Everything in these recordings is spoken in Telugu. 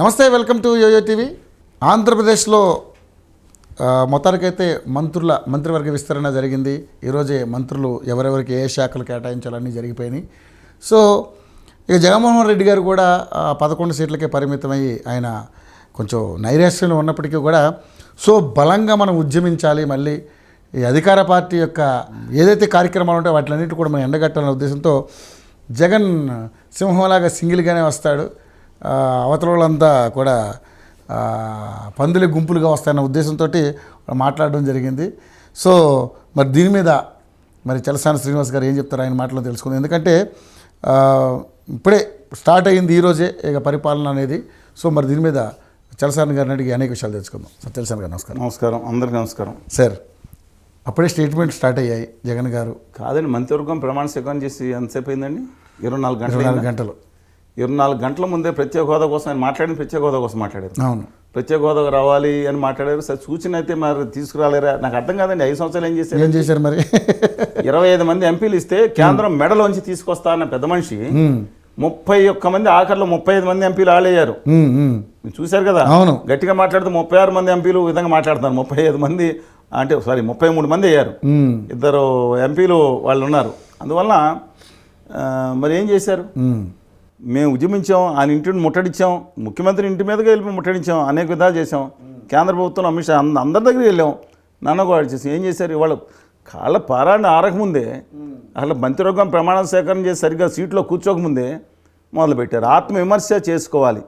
నమస్తే, వెల్కమ్ టు యోయో టీవీ. ఆంధ్రప్రదేశ్లో మొత్తానికైతే మంత్రివర్గ విస్తరణ జరిగింది. ఈరోజే మంత్రులు ఎవరెవరికి ఏ శాఖలు కేటాయించాలన్నీ జరిగిపోయినాయి. సో ఇక జగన్మోహన్ రెడ్డి గారు కూడా 11 సీట్లకే పరిమితమయ్యి ఆయన కొంచెం నైరాశ్యంలో ఉన్నప్పటికీ కూడా బలంగా మనం ఉద్యమించాలి, మళ్ళీ ఈ అధికార పార్టీ యొక్క ఏదైతే కార్యక్రమాలు ఉంటాయో వాటిలన్నిటి కూడా మనం ఎండగట్టాలనే ఉద్దేశంతో జగన్ సింహంలాగా సింగిల్గానే వస్తాడు, అవతల వాళ్ళంతా కూడా పందుల గుంపులుగా వస్తాయన్న ఉద్దేశంతో మాట్లాడడం జరిగింది. సో మరి దీని మీద మరి చలసాని శ్రీనివాస్ గారు ఏం చెప్తారు ఆయన మాటలో తెలుసుకుంది. ఎందుకంటే ఇప్పుడే స్టార్ట్ అయ్యింది ఈరోజే ఇక పరిపాలన అనేది. సో మరి దీని మీద చలసాని గారిని అడిగి అనేక విషయాలు తెలుసుకుందాం. సార్ చలసాని గారు నమస్కారం. నమస్కారం, అందరికీ నమస్కారం. సార్ అప్పుడే స్టేట్మెంట్ స్టార్ట్ అయ్యాయి జగన్ గారు. కాదండి, మంత్రివర్గం ప్రమాణ స్వీకారం చేసి ఎంతసేపు అయిందండి? 24 గంటలు. 24 గంటల ముందే ప్రత్యేక హోదా కోసం ఆయన మాట్లాడింది. ప్రత్యేక హోదా కోసం మాట్లాడారు. అవును, ప్రత్యేక హోదా రావాలి అని మాట్లాడారు. సార్ సూచన అయితే మరి తీసుకురాలేరా? నాకు అర్థం కాదండి. 5 సంవత్సరాలు ఏం చేశారు మరి? 25 మంది ఎంపీలు ఇస్తే కేంద్రం మెడలోంచి తీసుకొస్తా అన్న పెద్ద మనిషి 31 మంది, ఆఖరిలో 35 మంది ఎంపీలు ఆలయ్యారు. మీరు చూశారు కదా. అవును, గట్టిగా మాట్లాడితే 36 మంది ఎంపీలు విధంగా మాట్లాడుతున్నారు. 35 మంది అంటే 33 మంది అయ్యారు. 2 ఎంపీలు వాళ్ళు ఉన్నారు. అందువల్ల మరి ఏం చేశారు? మేము ఉద్యమించాం, ఆయన ఇంటిని ముట్టడించాం, ముఖ్యమంత్రి ఇంటి మీదకి వెళ్ళి ముట్టడించాం, అనేక విధాలు చేసాం. కేంద్ర ప్రభుత్వం అమిత్ షా అందరి దగ్గరికి వెళ్ళాం, నన్ను కూడా చేసి ఏం చేశారు? ఇవాళ కాళ్ళ పారాన్ని ఆరకముందే, అసలు మంత్రివర్గం ప్రమాణ స్వీకారం చేసి సరిగ్గా సీట్లో కూర్చోకముందే మొదలుపెట్టారు. ఆత్మవిమర్శ చేసుకోవాలి.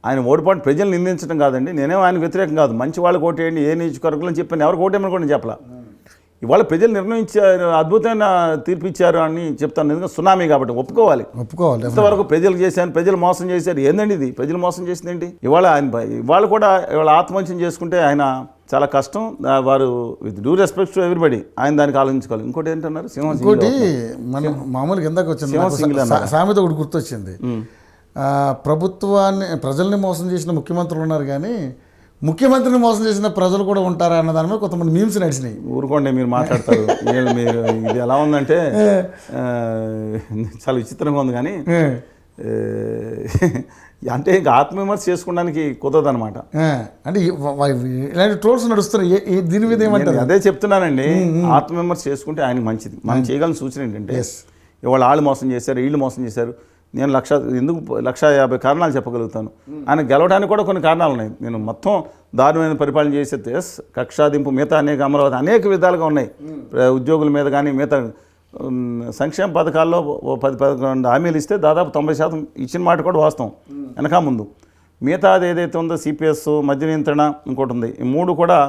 ఆయన ఓడిపాటు ప్రజలు నిందించడం కాదండి. నేనేం ఆయన వ్యతిరేకం కాదు. మంచి వాళ్ళకి ఓటేయండి, ఏ నియోజకవర్గంలో అని చెప్పాను. ఎవరికి ఓటేయమని కూడా చెప్పలా. ఇవాళ ప్రజలు నిర్ణయించారు, అద్భుతమైన తీర్పు ఇచ్చారు అని చెప్తాను. ఎందుకంటే సునామీ కాబట్టి ఒప్పుకోవాలి. ఇంతవరకు ప్రజలు చేశాను, ప్రజలు మోసం చేశారు. ఏందండి ఇది? ప్రజలు మోసం చేసిందేంటి? ఇవాళ కూడా ఆత్మహత్యం చేసుకుంటే ఆయన చాలా కష్టం. వారు with due respect to everybody ఆయన దానికి ఆలోచించుకోవాలి. ఇంకోటి ఏంటన్నారు? ఇంకోటి మనం మామూలుగా ఎందాక వచ్చింది సామెత ఒకటి గుర్తొచ్చింది. ప్రభుత్వాన్ని ప్రజల్ని మోసం చేసిన ముఖ్యమంత్రులు ఉన్నారు, కానీ ముఖ్యమంత్రిని మోసం చేసిన ప్రజలు కూడా ఉంటారా అన్న దాని మీద కొంతమంది మీమ్స్ నడిచినాయి. ఊరుకోండి, మీరు మాట్లాడతారు. మీరు ఇది ఎలా ఉందంటే చాలా విచిత్రంగా ఉంది. కానీ అంటే ఇంకా ఆత్మవిమర్శ చేసుకోవడానికి కుదరదు అనమాట. అంటే ఇలాంటి ట్రోల్స్ నడుస్తున్నాయి. దీని మీద ఏమంటారు? అదే చెప్తున్నానండి. ఆత్మవిమర్శ చేసుకుంటే ఆయనకి మంచిది. మనం చేయగలిగిన సూచన ఏంటంటే, ఇవాళ వాళ్ళు మోసం చేశారు, వీళ్ళు మోసం చేశారు. నేను 1,50,000 కారణాలు చెప్పగలుగుతాను. ఆయన గెలవడానికి కూడా కొన్ని కారణాలు ఉన్నాయి. నేను మొత్తం దారుణమైన పరిపాలన చేసేది కక్షాదింపు, మిగతా అనేక అమరావతి అనేక విధాలుగా ఉన్నాయి. ఉద్యోగుల మీద కానీ, మిగతా సంక్షేమ పథకాల్లో 10-11 హామీలు ఇస్తే దాదాపు 90% ఇచ్చిన మాట కూడా వాస్తవం వెనక ముందు. మిగతా అది ఏదైతే ఉందో సిపిఎస్, మద్య నియంత్రణ, ఇంకోటి ఉంది. ఈ 3 కూడా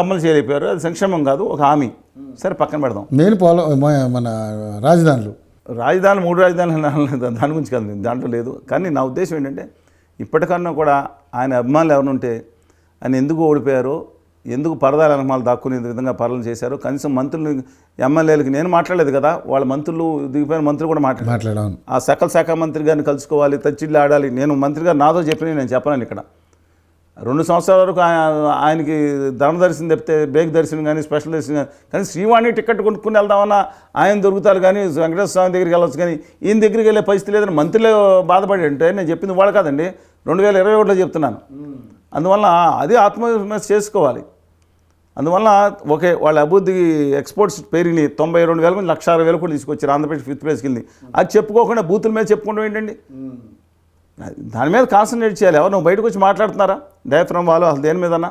అమలు చేయలేకపోయారు. అది సంక్షేమం కాదు, ఒక హామీ. సరే, పక్కన పెడదాం. మన రాజధానులు 3 రాజధానులు దాని గురించి కాదు, దాంట్లో లేదు. కానీ నా ఉద్దేశం ఏంటంటే, ఇప్పటికన్నా కూడా ఆయన అభిమానులు ఎవరుంటే ఆయన ఎందుకు ఓడిపోయారో, ఎందుకు పరదాల అనుమానాలు దాక్కునే విధంగా పాలన చేశారో, కనీసం మంత్రులు, ఎమ్మెల్యేలకి నేను మాట్లాడలేదు కదా, వాళ్ళ మంత్రులు దిగిపోయిన మంత్రులు కూడా మాట్లాడాను. ఆ సకల శాఖ మంత్రి గారిని కలుసుకోవాలి, తచ్చిళ్ళు ఆడాలి. నేను మంత్రి గారు నాతో చెప్పిన నేను చెప్పలేను. ఇక్కడ 2 సంవత్సరాల వరకు ఆయనకి ధన దర్శనం తప్పితే బ్రేక్ దర్శనం కానీ, స్పెషల్ దర్శనం కానీ శ్రీవాణి టికెట్ కొనుక్కుని వెళ్దామన్నా ఆయన దొరుకుతారు, కానీ వెంకటేశ్వర స్వామి దగ్గరికి వెళ్ళవచ్చు, కానీ ఈయన దగ్గరికి వెళ్ళే పరిస్థితి లేదని మంత్రులే బాధపడి అంటే నేను చెప్పింది వాళ్ళు కాదండి, 2021లో చెప్తున్నాను. అందువల్ల అది ఆత్మవిమర్శ చేసుకోవాలి. అందువల్ల ఓకే, వాళ్ళ అభివృద్ధికి ఎక్స్పోర్ట్స్ పెరిగినాయి. 92,000 నుంచి 1,60,000 కూడా తీసుకొచ్చారు. ఆంధ్రప్రదేశ్ 5th ప్లేస్కి వెళ్ళింది. అది చెప్పుకోకుండా బూతుల మీద చెప్పుకుంటాం ఏంటండి? దాని మీద కాన్సన్ట్రేట్ చేయాలి. ఎవరు నువ్వు బయటకు వచ్చి మాట్లాడుతున్నారా డయాఫ్రమ్ వాళ్ళు అసలు దేని మీదన్నా?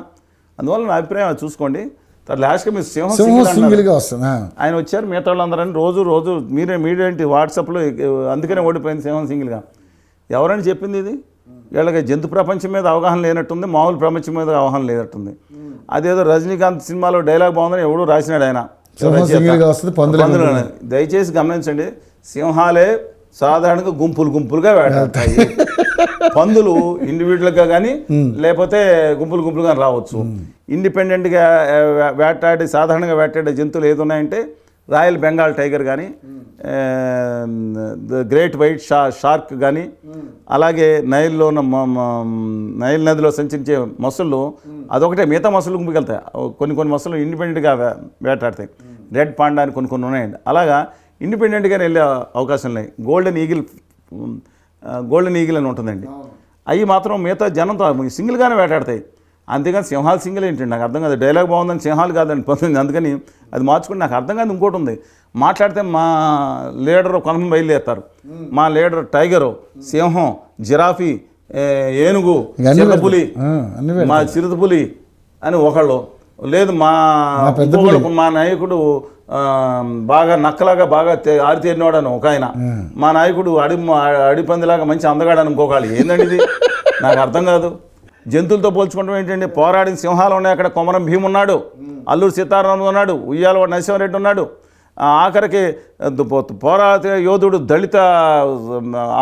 అందువల్ల నా అభిప్రాయం అది చూసుకోండి. లాస్ట్గా మీరు సింగిల్గా వస్తుంది. ఆయన వచ్చారు, మిగతా వాళ్ళందరని రోజు మీరేంటి వాట్సాప్లో, అందుకనే ఓడిపోయింది సింహం సింగిల్గా. ఎవరని చెప్పింది ఇది? వీళ్ళకి జంతు ప్రపంచం మీద అవగాహన లేనట్టుంది, మామూలు ప్రపంచం మీద అవగాహన లేనట్టుంది. అదేదో రజనీకాంత్ సినిమాలో డైలాగ్ బాగుందని ఎవడో రాసినాడు ఆయన. దయచేసి గమనించండి, సింహాలే సాధారణంగా గుంపులుగా వేటాడతాయి. పందులు ఇండివిజువల్గా కానీ లేకపోతే గుంపులుగా రావచ్చు. ఇండిపెండెంట్గా సాధారణంగా వేటాడే జంతువులు ఏది ఉన్నాయంటే రాయల్ బెంగాల్ టైగర్ కానీ, గ్రేట్ వైట్ షార్క్ కానీ, అలాగే నైల్లో ఉన్న నైల్ నదిలో సంచరించే మొసళ్ళు అదొకటే. మిగతా మొసళ్ళు గుంపుకెళ్తాయి. కొన్ని మొసళ్ళు ఇండిపెండెంట్గా వేటాడతాయి. రెడ్ పాండా అని కొన్ని ఉన్నాయండి. అలాగా ఇండిపెండెంట్గానే వెళ్ళే అవకాశం ఉన్నాయి. గోల్డెన్ ఈగిల్ అని ఉంటుందండి. అవి మాత్రం మిగతా జనంతో సింగిల్గానే వేటాడతాయి. అంతేగాని సింహాలు సింగిల్ ఏంటండి నాకు అర్థం కాదు. డైలాగ్ బాగుందని సింహాలు కాదండి పొందింది. అందుకని అది మార్చుకుని నాకు అర్థం కాదు. ఇంకోటి ఉంది, మాట్లాడితే మా లీడరు కొంతమంది బయలుదేరుతారు. మా లీడర్ టైగరు, సింహం, జిరాఫీ, ఏనుగు, చిరుతపులి, మా చిరుతపులి అని ఒకళ్ళు, లేదు మా నాయకుడు బాగా నక్కలాగా బాగా ఆరితేరినవాడు అని ఒక ఆయన, మా నాయకుడు అడిపందిలాగా మంచి అందగాడని ఇంకొకళ్ళు. ఏందండి ఇది? నాకు అర్థం కాదు. జంతువులతో పోల్చుకోవడం ఏంటండి? పోరాడిన సింహాలు ఉన్నాయి అక్కడ. కొమరం భీమ్ ఉన్నాడు, అల్లూరు సీతారామన్ ఉన్నాడు, ఉయ్యాలవాడ నరసింహారెడ్డి ఉన్నాడు, ఆఖరికి పోరాట యోధుడు దళిత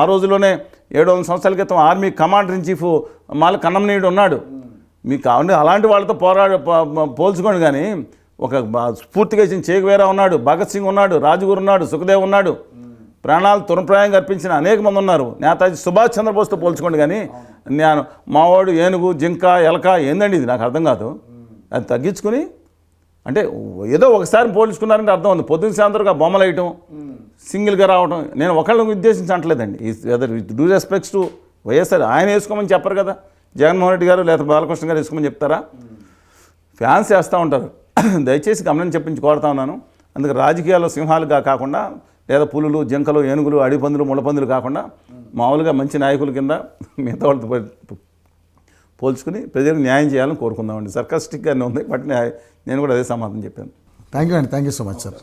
ఆ రోజుల్లోనే 700 సంవత్సరాల క్రితం ఆర్మీ కమాండర్ ఇన్ చీఫ్ మాల కన్నమనీయుడు ఉన్నాడు. మీకు కావండి అలాంటి వాళ్ళతో పోల్చుకోండి. కానీ ఒక స్ఫూర్తిగా ఇచ్చిన చేగువేరా ఉన్నాడు, భగత్ సింగ్ ఉన్నాడు, రాజగురు ఉన్నాడు, సుఖదేవ్ ఉన్నాడు, ప్రాణాలు తునప్రాయంగా అర్పించిన అనేక మంది ఉన్నారు. నేతాజీ సుభాష్ చంద్రబోస్తో పోల్చుకోండి. కానీ నేను మావాడు ఏనుగు, జింక, ఎలక ఏందండి ఇది? నాకు అర్థం కాదు. అది తగ్గించుకుని అంటే ఏదో ఒకసారి పోల్చుకున్నారంటే అర్థం ఉంది. పొద్దున్న సాయంత్రం బొమ్మలు వేయటం, సింగిల్గా రావటం, నేను ఒకళ్ళని ఉద్దేశించి అంటలేదండి. Do respects to YSR. ఆయన వేసుకోమని చెప్పరు కదా జగన్మోహన్ రెడ్డి గారు, లేదా బాలకృష్ణ గారు వేసుకోమని చెప్తారా? ఫ్యాన్స్ వేస్తూ ఉంటారు. దయచేసి గమనించి చెప్పించి కోరుతా ఉన్నాను. అందుకే రాజకీయాల్లో సింహాలుగా కాకుండా, లేదా పులులు, జింకలు, ఏనుగులు, అడిపందులు, ముళ్ళపందులు కాకుండా మామూలుగా మంచి నాయకుల కింద మిగతా వాళ్ళతో పోల్చుకుని ప్రజలకు న్యాయం చేయాలని కోరుకుందామండి. సర్కాస్టిక్గానే ఉంది, బట్ నేను కూడా అదే సమాధానం చెప్పాను. థ్యాంక్ యూ అండి. Thank you so much sir.